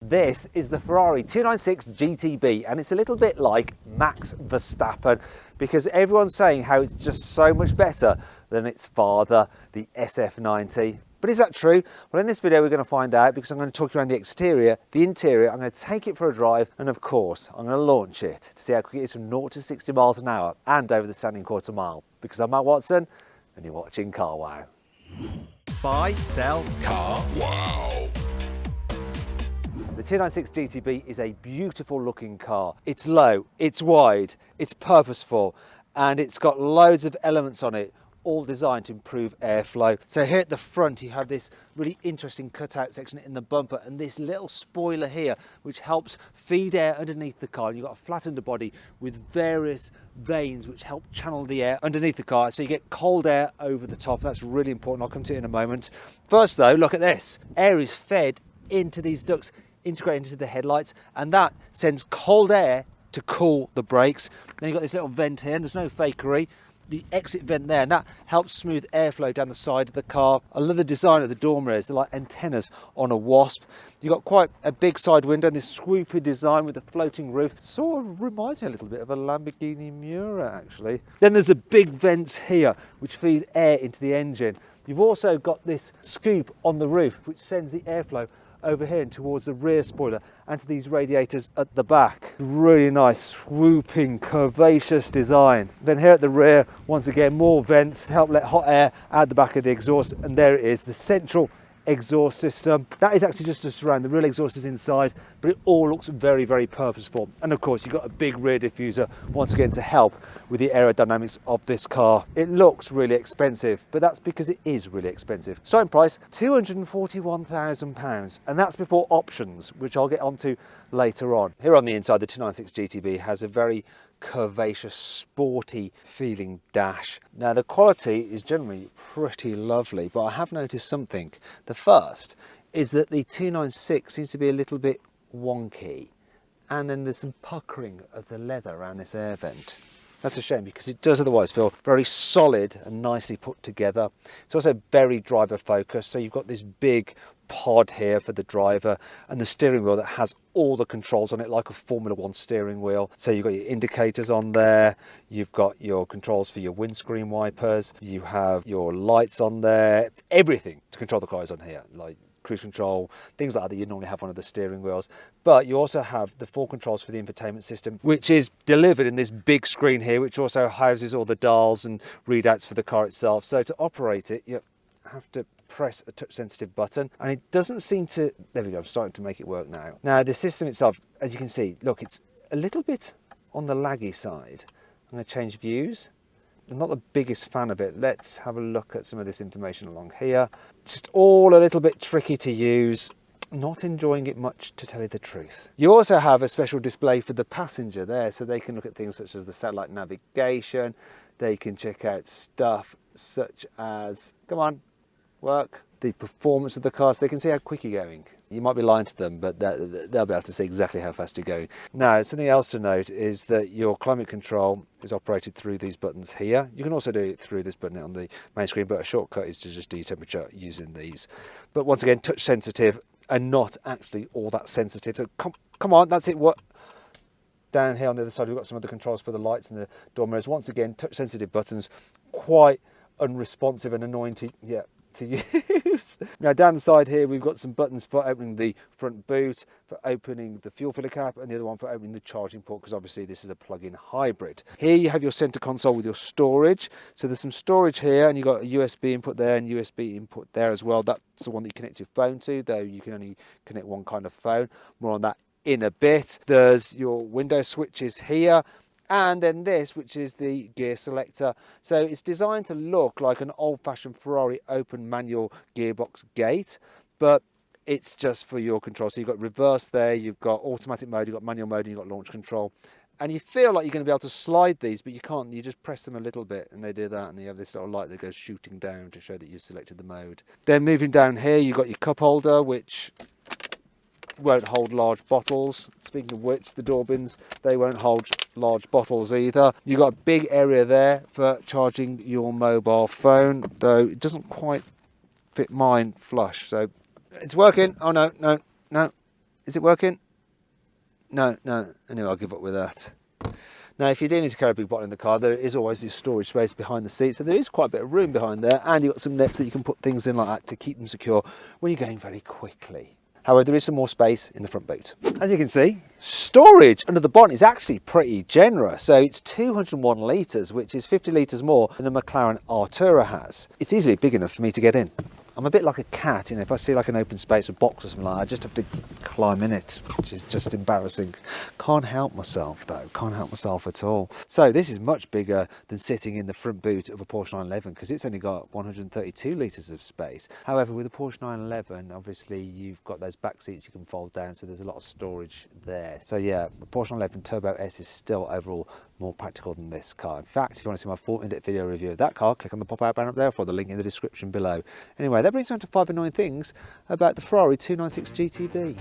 This is the Ferrari 296 GTB, and it's a little bit like Max Verstappen because everyone's saying how it's just so much better than its father, the SF90. But is that true? Well, in this video we're going to find out, because I'm going to talk around the exterior, the interior, I'm going to take it for a drive, and of course I'm going to launch it to see how quick it is from 0 to 60 miles an hour and over the standing quarter mile. Because I'm Matt Watson and you're watching CarWow. Buy, sell, CarWow. The 296 GTB is a beautiful looking car. It's low, it's wide, it's purposeful, and it's got loads of elements on it, all designed to improve airflow. So here at the front you have this really interesting cutout section in the bumper and this little spoiler here which helps feed air underneath the car. And you've got a flat underbody with various vanes which help channel the air underneath the car, so you get cold air over the top. That's really important. I'll come to it in a moment. First though, look at this. Air is fed into these ducts, integrated into the headlights, and that sends cold air to cool the brakes. Then you've got this little vent here, and there's no fakery. The exit vent there, and that helps smooth airflow down the side of the car. I love the design of the door mirrors. They're like antennas on a wasp. You've got quite a big side window and this swoopy design with the floating roof. Sort of reminds me a little bit of a Lamborghini Miura, actually. Then there's the big vents here which feed air into the engine. You've also got this scoop on the roof which sends the airflow over here and towards the rear spoiler and to these radiators at the back. Really nice swooping curvaceous design. Then here at the rear, once again, more vents to help let hot air out the back of the exhaust, and there it is, the central exhaust system. That is actually just a surround. The real exhaust is inside, but it all looks very, very purposeful. And of course you've got a big rear diffuser once again to help with the aerodynamics of this car. It looks really expensive, but that's because it is really expensive. Starting price £241,000, and that's before options, which I'll get onto later on. Here on the inside, the 296 GTB has a very curvaceous, sporty feeling dash. Now the quality is generally pretty lovely, but I have noticed something. The first is that the 296 seems to be a little bit wonky, and then there's some puckering of the leather around this air vent. That's a shame because it does otherwise feel very solid and nicely put together. It's also very driver focused, so you've got this big pod here for the driver and the steering wheel that has all the controls on it like a Formula One steering wheel. So you've got your indicators on there, you've got your controls for your windscreen wipers, you have your lights on there, everything to control the car is on here, like cruise control, things like that you normally have on the steering wheels. But you also have the full controls for the infotainment system, which is delivered in this big screen here, which also houses all the dials and readouts for the car itself. So to operate it, you have to press a touch sensitive button, and it doesn't seem to, there we go, I'm starting to make it work now. Now the system itself, as you can see, look, it's a little bit on the laggy side. I'm going to change views. I'm not the biggest fan of it. Let's have a look at some of this information along here. It's just all a little bit tricky to use. Not enjoying it much, to tell you the truth. You also have a special display for the passenger there, so they can look at things such as the satellite navigation. They can check out stuff such as, come on, work, the performance of the car, so they can see how quick you're going. You might be lying to them, but they'll be able to see exactly how fast you're going. Now, something else to note is that your climate control is operated through these buttons here. You can also do it through this button on the main screen, but a shortcut is to just do temperature using these. But once again, touch sensitive and not actually all that sensitive. So come on, that's it. What? Down here on the other side, we've got some other controls for the lights and the door mirrors. Once again, touch sensitive buttons, quite unresponsive and annoying to use. Now down the side here we've got some buttons for opening the front boot, for opening the fuel filler cap, and the other one for opening the charging port, because obviously this is a plug-in hybrid. Here you have your center console with your storage, so there's some storage here, and you've got a USB input there and USB input there as well. That's the one that you connect your phone to, though you can only connect one kind of phone. More on that in a bit. There's your window switches here, and then this, which is the gear selector. So it's designed to look like an old-fashioned Ferrari open manual gearbox gate, but it's just for your control. So you've got reverse there, you've got automatic mode, you've got manual mode, and you've got launch control. And you feel like you're going to be able to slide these, but you can't. You just press them a little bit and they do that, and you have this little light that goes shooting down to show that you've selected the mode. Then moving down here, you've got your cup holder, which won't hold large bottles. Speaking of which, the door bins, they won't hold large bottles either. You've got a big area there for charging your mobile phone, though it doesn't quite fit mine flush, so it's working. Oh no, Is it working? No. Anyway, I'll give up with that. Now, if you do need to carry a big bottle in the car, there is always this storage space behind the seat, so there is quite a bit of room behind there, and you've got some nets that you can put things in like that to keep them secure when you're going very quickly. However, there is some more space in the front boot. As you can see, storage under the bonnet is actually pretty generous. So it's 201 litres, which is 50 litres more than a McLaren Artura has. It's easily big enough for me to get in. I'm a bit like a cat, you know, if I see like an open space or box or something like that, I just have to climb in it, which is just embarrassing. Can't help myself though, can't help myself at all. So this is much bigger than sitting in the front boot of a Porsche 911 because it's only got 132 litres of space. However, with a Porsche 911, obviously you've got those back seats you can fold down, so there's a lot of storage there. So yeah, the Porsche 911 Turbo S is still overall more practical than this car. In fact, if you want to see my full in-depth video review of that car, click on the pop-out banner up there for the link in the description below. Anyway, that brings me on to 5 annoying things about the Ferrari 296 GTB.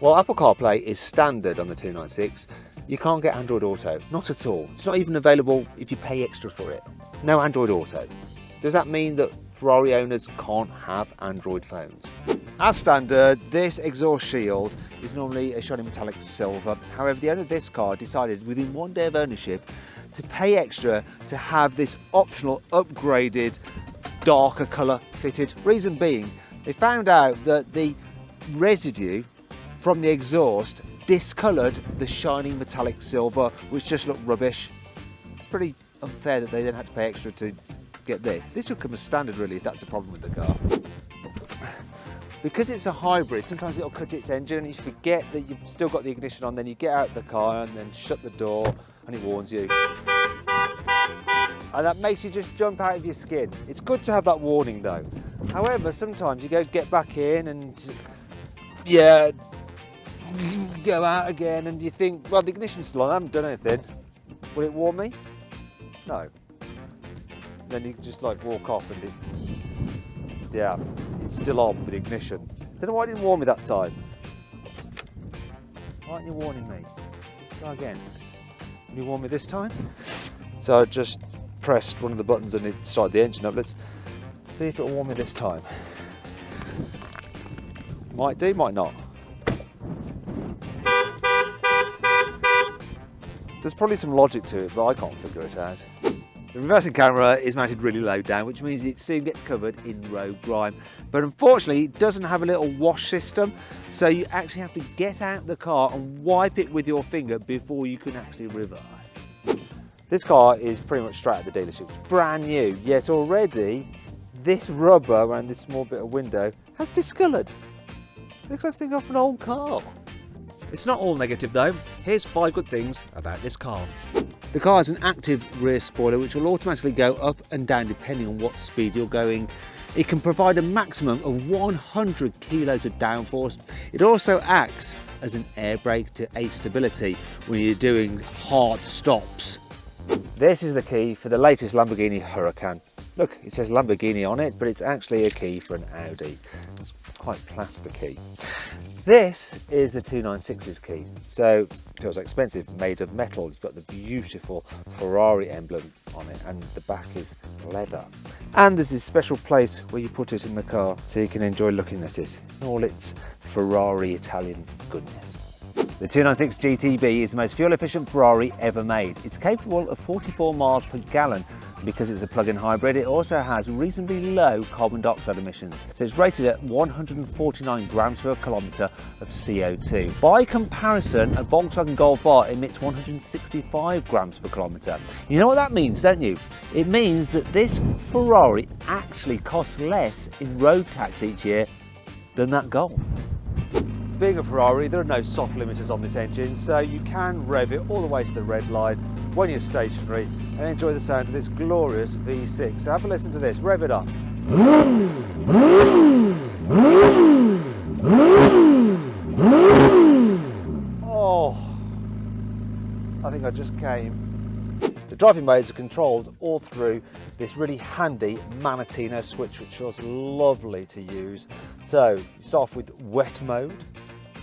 Well, Apple CarPlay is standard on the 296. You can't get Android Auto, not at all. It's not even available if you pay extra for it. No Android Auto. Does that mean that Ferrari owners can't have Android phones? As standard, this exhaust shield is normally a shiny metallic silver. However, the owner of this car decided within 1 day of ownership to pay extra to have this optional upgraded darker colour fitted. Reason being, they found out that the residue from the exhaust discoloured the shiny metallic silver, which just looked rubbish. It's pretty unfair that they then had to pay extra to get this. This should come as standard really if that's a problem with the car. Because it's a hybrid, sometimes it'll cut its engine and you forget that you've still got the ignition on, then you get out of the car and then shut the door and it warns you. And that makes you just jump out of your skin. It's good to have that warning though. However, sometimes you go get back in and yeah, go out again and you think, well, the ignition's still on, I haven't done anything. Will it warn me? No. Then you just like walk off and yeah, it's still on with the ignition. Don't know why it didn't warn me that time. Why aren't you warning me? Try again. Can you warn me this time? So I just pressed one of the buttons and it started the engine up. Let's see if it'll warn me this time. Might do, might not. There's probably some logic to it, but I can't figure it out. The reversing camera is mounted really low down, which means it soon gets covered in road grime. But unfortunately, it doesn't have a little wash system, so you actually have to get out the car and wipe it with your finger before you can actually reverse. This car is pretty much straight out of the dealership. It's brand new, yet already this rubber around this small bit of window has discoloured. It looks like something off an old car. It's not all negative though. Here's 5 good things about this car. The car has an active rear spoiler which will automatically go up and down depending on what speed you're going. It can provide a maximum of 100 kilos of downforce. It also acts as an air brake to aid stability when you're doing hard stops. This is the key for the latest Lamborghini Huracan. Look, it says Lamborghini on it, but it's actually a key for an Audi. It's quite plasticky. This is the 296's key, so it feels expensive, made of metal. You've got the beautiful Ferrari emblem on it and the back is leather. And there's this special place where you put it in the car so you can enjoy looking at it in all its Ferrari Italian goodness. The 296 GTB is the most fuel-efficient Ferrari ever made. It's capable of 44 miles per gallon. Because it's a plug-in hybrid, it also has reasonably low carbon dioxide emissions. So it's rated at 149 grams per kilometre of CO2. By comparison, a Volkswagen Golf R emits 165 grams per kilometre. You know what that means, don't you? It means that this Ferrari actually costs less in road tax each year than that Golf. Being a Ferrari, there are no soft limiters on this engine, so you can rev it all the way to the red line when you're stationary and enjoy the sound of this glorious V6. So have a listen to this, rev it up. Oh, I think I just came. The driving modes are controlled all through this really handy Manatino switch, which feels lovely to use. So you start off with wet mode,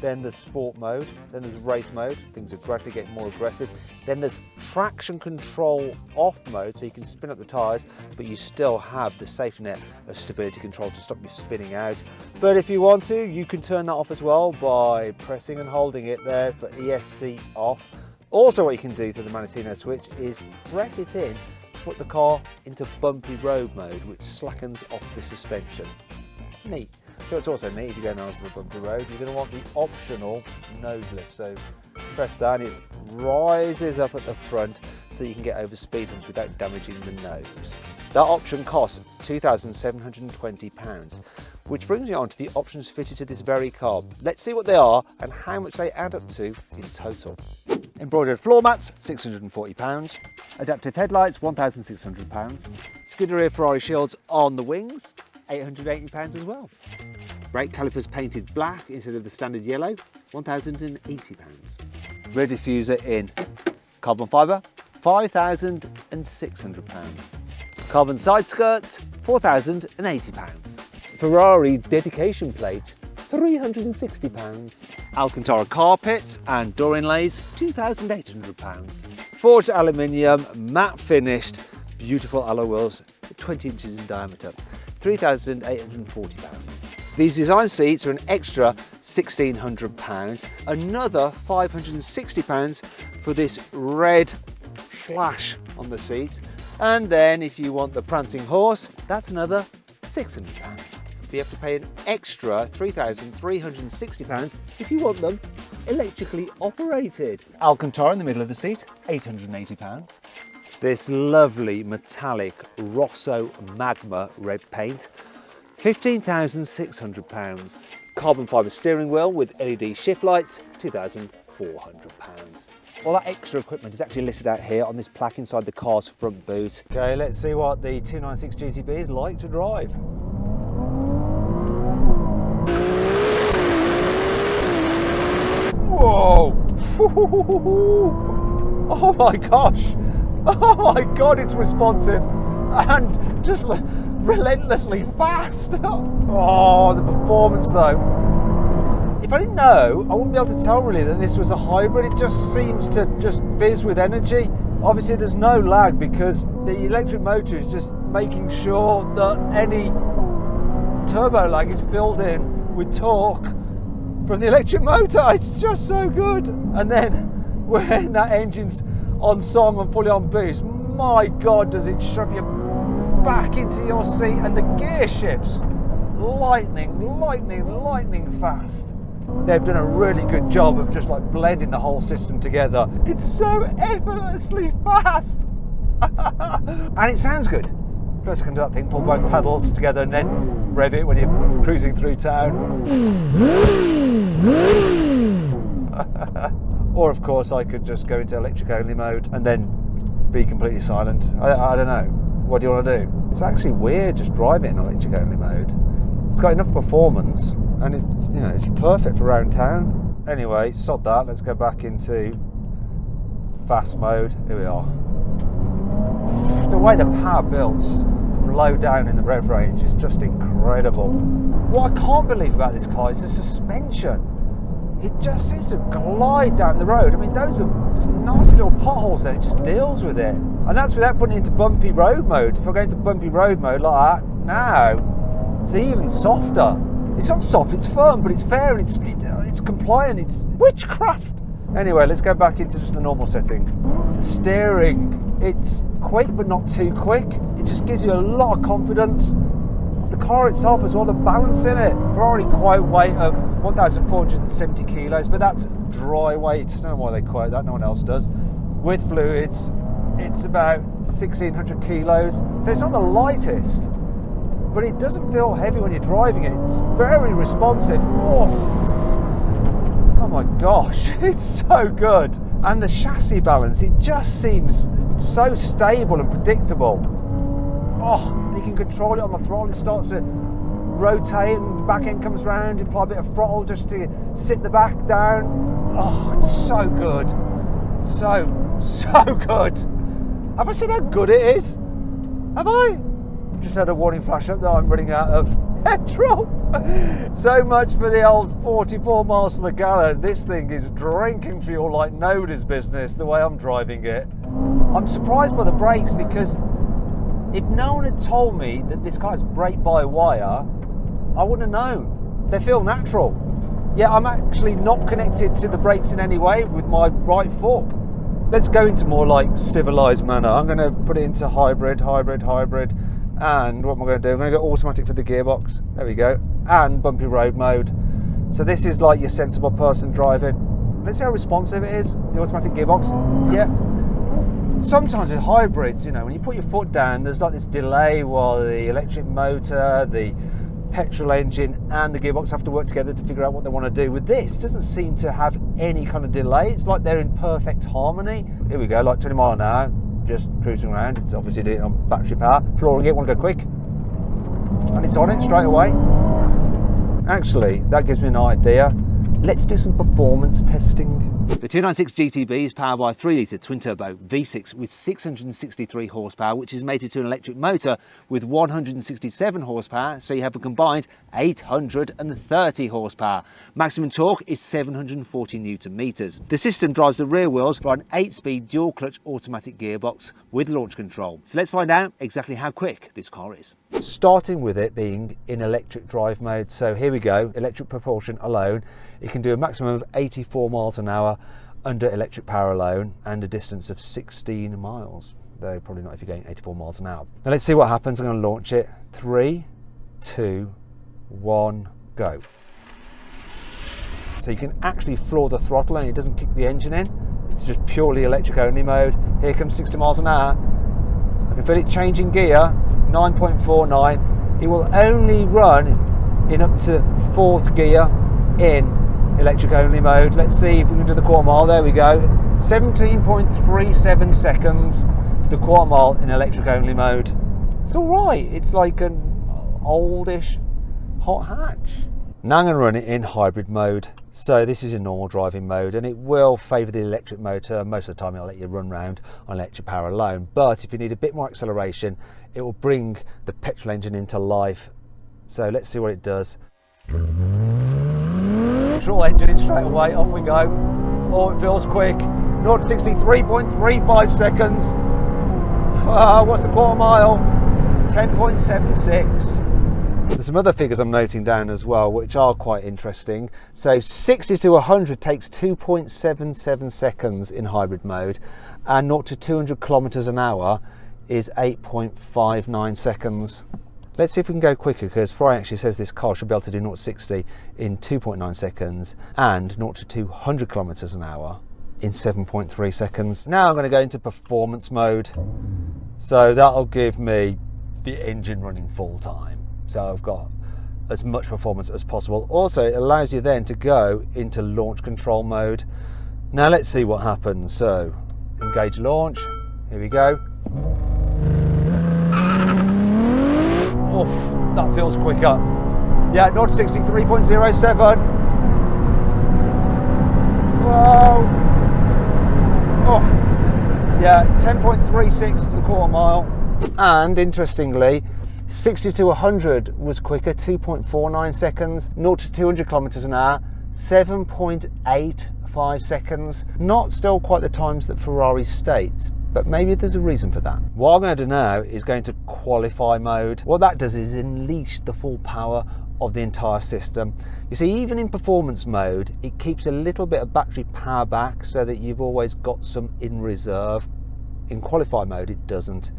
then there's sport mode, then there's race mode, things are gradually getting more aggressive. Then there's traction control off mode, so you can spin up the tyres, but you still have the safety net of stability control to stop you spinning out. But if you want to, you can turn that off as well by pressing and holding it there for ESC off. Also what you can do through the Manettino switch is press it in, put the car into bumpy road mode, which slackens off the suspension. Neat. So it's also neat if you're going over a bumpy road, you're going to want the optional nose lift. So press that and it rises up at the front so you can get over speed bumps without damaging the nose. That option costs £2,720, which brings me on to the options fitted to this very car. Let's see what they are and how much they add up to in total. Embroidered floor mats, £640. Adaptive headlights, £1,600. Scuderia Ferrari shields on the wings, £880 as well. Brake calipers painted black instead of the standard yellow, £1,080. Rear diffuser in carbon fibre, £5,600. Carbon side skirts, £4,080. Ferrari dedication plate, £360. Alcantara carpets and door inlays, £2,800. Forged aluminium, matte finished, beautiful alloy wheels, 20 inches in diameter, £3,840. These design seats are an extra £1,600, another £560 for this red flash on the seat, and then if you want the prancing horse, that's another £600. You have to pay an extra £3,360 if you want them electrically operated. Alcantara in the middle of the seat, £880. This lovely metallic Rosso Magma red paint, £15,600. Carbon fibre steering wheel with LED shift lights, £2,400. All that extra equipment is actually listed out here on this plaque inside the car's front boot. Okay, let's see what the 296 GTB is like to drive. Whoa! Oh my gosh! Oh my god, it's responsive and just relentlessly fast. Oh, the performance though. If I didn't know, I wouldn't be able to tell really that this was a hybrid. It just seems to just fizz with energy. Obviously there's no lag because the electric motor is just making sure that any turbo lag is filled in with torque from the electric motor. It's just so good. And then when that engine's on song and fully on boost, my god, does it shove you back into your seat, and the gear shifts lightning fast. They've done a really good job of just like blending the whole system together. It's so effortlessly fast. And it sounds good. First I can do that thing, pull both pedals together and then rev it when you're cruising through town. Or of course I could just go into electric only mode and then be completely silent. I don't know. What do you want to do? It's actually weird just driving in electric only mode. It's got enough performance and it's, you know, it's perfect for around town. Anyway, sod that, let's go back into fast mode. Here we are. The way the power builds from low down in the rev range is just incredible. What I can't believe about this car is the suspension. It just seems to glide down the road. I mean, those are some nasty little potholes there, it just deals with it. And that's without putting it into bumpy road mode. If I go into bumpy road mode like that, now it's even softer. It's not soft, it's firm, but it's fair and it's compliant, it's witchcraft. Anyway, let's go back into just the normal setting. The steering, it's quick but not too quick. It just gives you a lot of confidence. The car itself as well, the balance in it. Ferrari quote weight of 1,470 kilos, but that's dry weight. I don't know why they quote that, no one else does. With fluids, it's about 1,600 kilos, so it's not the lightest, but it doesn't feel heavy when you're driving it. It's very responsive. Oh my gosh, it's so good. And the chassis balance, it just seems so stable and predictable. Oh, and you can control it on the throttle. It starts to rotate and the back end comes round. You apply a bit of throttle just to sit the back down. Oh, it's so good. So good. Have I said how good it is? Have I? Just had a warning flash up that I'm running out of petrol. So much for the old 44 miles to the gallon. This thing is drinking fuel like nobody's business the way I'm driving it. I'm surprised by the brakes, because if no one had told me that this car's brake by wire, I wouldn't have known. They feel natural. Yeah, I'm actually not connected to the brakes in any way with my right foot. Let's go into more like civilized manner. I'm going to put it into hybrid. And what am I going to do? I'm going to go automatic for the gearbox. There we go. And bumpy road mode. So this is like your sensible person driving. Let's see how responsive it is. The automatic gearbox. Yeah. Sometimes with hybrids, you know, when you put your foot down, there's like this delay while the electric motor, the petrol engine and the gearbox have to work together to figure out what they want to do. With this, it doesn't seem to have any kind of delay. It's like they're in perfect harmony. Here we go, like 20 miles an hour, just cruising around. It's obviously doing it on battery power. Flooring it, want to go quick, and it's on it straight away. Actually, that gives me an idea. Let's do some performance testing. The 296 GTB is powered by a 3-litre twin-turbo V6 with 663 horsepower, which is mated to an electric motor with 167 horsepower, so you have a combined 830 horsepower. Maximum torque is 740 newton meters. The system drives the rear wheels by an 8-speed dual-clutch automatic gearbox with launch control. So let's find out exactly how quick this car is. Starting with it being in electric drive mode, so here we go, electric propulsion alone. It can do a maximum of 84 miles an hour under electric power alone and a distance of 16 miles, though probably not if you're going 84 miles an hour. Now let's see what happens. I'm going to launch it. 3, 2, 1, go. So you can actually floor the throttle and it doesn't kick the engine in. It's just purely electric only mode. Here comes 60 miles an hour. I can feel it changing gear, 9.49. It will only run in up to 4th gear in electric only mode. Let's see if we can do the quarter mile. There we go. 17.37 seconds for the quarter mile in electric only mode. It's all right. It's like an oldish hot hatch. Now I'm going to run it in hybrid mode. So this is a normal driving mode and it will favour the electric motor. Most of the time it'll let you run round on electric power alone. But if you need a bit more acceleration, it will bring the petrol engine into life. So let's see what it does. Petrol engine in straight away, off we go. Oh, it feels quick. 0 to 60, 3.35 seconds. What's the quarter mile? 10.76. There's some other figures I'm noting down as well, which are quite interesting. So 60 to 100 takes 2.77 seconds in hybrid mode, and 0 to 200 kilometers an hour is 8.59 seconds. Let's see if we can go quicker, because Ferrari actually says this car should be able to do 0 to 60 in 2.9 seconds and 0 to 200 kilometers an hour in 7.3 seconds. Now I'm going to go into performance mode. So that'll give me the engine running full time. So I've got as much performance as possible. Also, it allows you then to go into launch control mode. Now let's see what happens. So engage launch. Here we go. Oof, that feels quicker. Yeah, 0 to 60, 3.07. Whoa. Oh, yeah, 10.36 to the quarter mile. And interestingly, 60 to 100 was quicker, 2.49 seconds. 0 to 200 kilometers an hour, 7.85 seconds. Not still quite the times that Ferrari states, but maybe there's a reason for that. What I'm going to do now is go into qualify mode. What that does is unleash the full power of the entire system. You see, even in performance mode, it keeps a little bit of battery power back so that you've always got some in reserve. In qualify mode, it doesn't.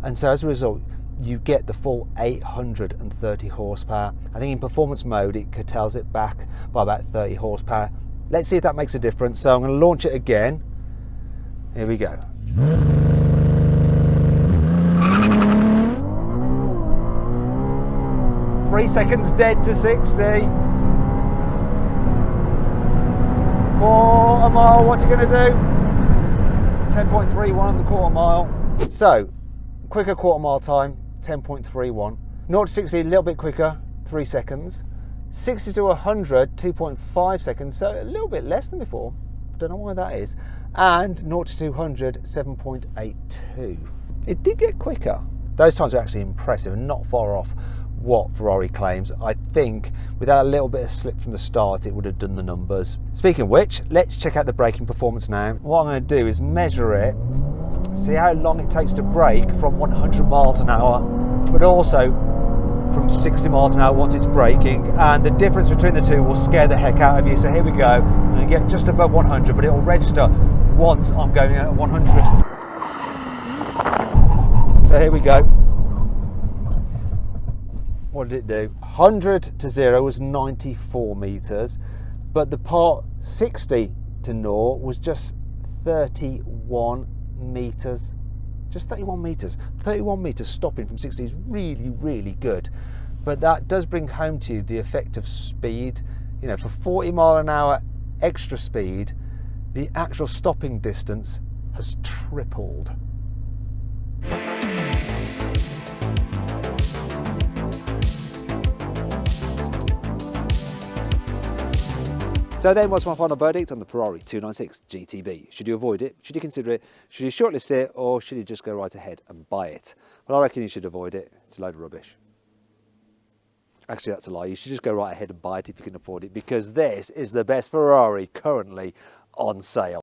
And so as a result, you get the full 830 horsepower. I think in performance mode, it curtails it back by about 30 horsepower. Let's see if that makes a difference. So I'm going to launch it again. Here we go. Three seconds dead to 60. Quarter mile, what's it going to do? 10.31 on the quarter mile. So, quicker quarter mile time, 10.31. 0 to 60, a little bit quicker, 3 seconds. 60 to 100, 2.5 seconds, so a little bit less than before. Don't know why that is. And 0 to 200, 7.82. It did get quicker. Those times are actually impressive and not far off what Ferrari claims. I think without a little bit of slip from the start, it would have done the numbers. Speaking of which, let's check out the braking performance now. What I'm going to do is measure it, see how long it takes to brake from 100 miles an hour, but also from 60 miles an hour once it's braking, and the difference between the two will scare the heck out of you. So here we go. I'm going to get just above 100, but it will register once I'm going at 100. So here we go. What did it do? 100 to 0 was 94 meters, but the part 60 to 0 was just 31 meters. Just 31 meters. 31 meters stopping from 60 is really, really good. But that does bring home to you the effect of speed. You know, for 40 mile an hour extra speed, the actual stopping distance has tripled. So then, what's my final verdict on the Ferrari 296 GTB? Should you avoid it? Should you consider it? Should you shortlist it? Or should you just go right ahead and buy it? Well, I reckon you should avoid it. It's a load of rubbish. Actually, that's a lie. You should just go right ahead and buy it if you can afford it, because this is the best Ferrari currently on sale.